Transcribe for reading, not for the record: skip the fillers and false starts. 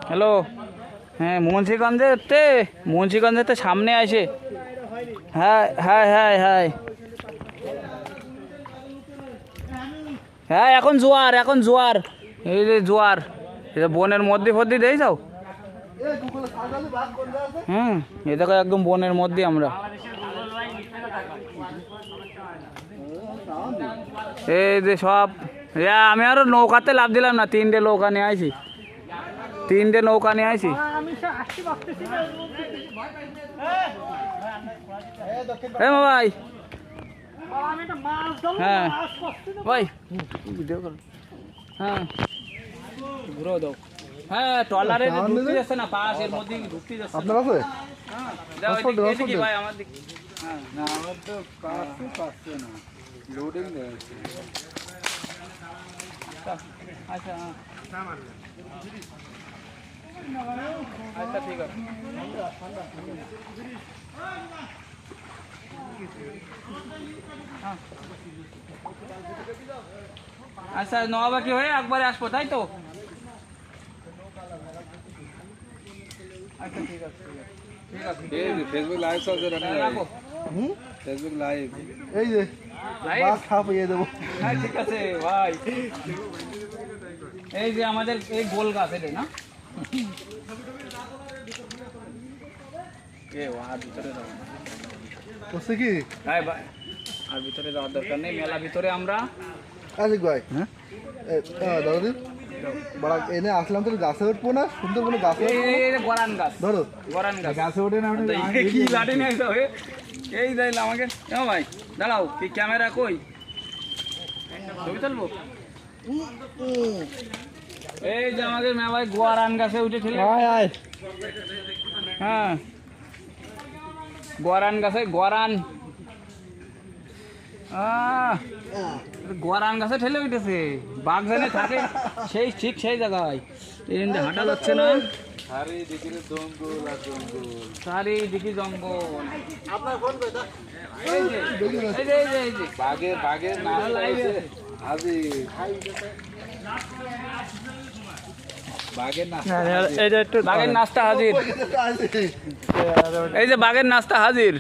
Hello, হ্যাঁ মুন্সিগঞ্জের সামনে আসে। হ্যাঁ হ্যাঁ হ্যাঁ হ্যাঁ হ্যাঁ, এখন জোয়ার এই যে জোয়ার, এটা বনের মধ্যে ফদ্দি দেই যাও। এ দেখো একদম বনের মধ্যে আমরা। এই যে সব, আমি আরো নৌকাতে লাভ দিলাম না, তিনটে নৌকা নিয়ে আইছি। ভাই হ্যাঁ ভাই ভিডিও করো। হ্যাঁ ঘুরো দাও। হ্যাঁ ট্রলারে ঢুকতে যাচ্ছে না, পাশ এর মধ্যে ঢুকতে যাচ্ছে আপনার কাছে। হ্যাঁ যাও এদিকে ভাই, আমার দিকে। হ্যাঁ না, আমার তো পাচ্ছে না, লোডিং দেয়। আচ্ছা আচ্ছা ঠিক আছে। আচ্ছা নবাবাকি হয়ে একবারে আসবো, তাই তো? আচ্ছা ঠিক আছে ঠিক আছে। ফেসবুক লাইভ চলছে, ফেসবুক লাইভ, এই যে লাইভ খাইয়ে দেবো। হ্যাঁ ঠিক আছে ভাই। এই যে আমাদের এই গোল গাছ এটা না, আর ভিতরে যাবো কি ভাই, আর ভিতরে যাওয়ার দরকার নেই, মেলা ভিতরে আমরা। আচ্ছা ভাই হ্যাঁ দাদা বড় এনে আসলাম তো, গাছে উঠবো না, সুন্দর কোনো গাছে গরান গাছ, ধরো গরান গাছ, গাছে ওঠে না কি লাঠি নিয়ে আসতে হবে। এই যাইলে আমাকে ভাই দাঁড়াও, কি ক্যামেরা কই, ছবি তুলবো। এই যে আমাদের মেয়ে গোয়ারান গাছে উঠেছিল। হ্যাঁ গোয়ারান গাছে, গোয়ারান গাছে ঠেলে উঠেছে, বাঘ জানে থাকে সেই ঠিক সেই জায়গায়, হাঁটা যাচ্ছে না, চারিদিকে জঙ্গল। বাঘের নাস্তা হাজির, এই যে বাঘের নাস্তা হাজির।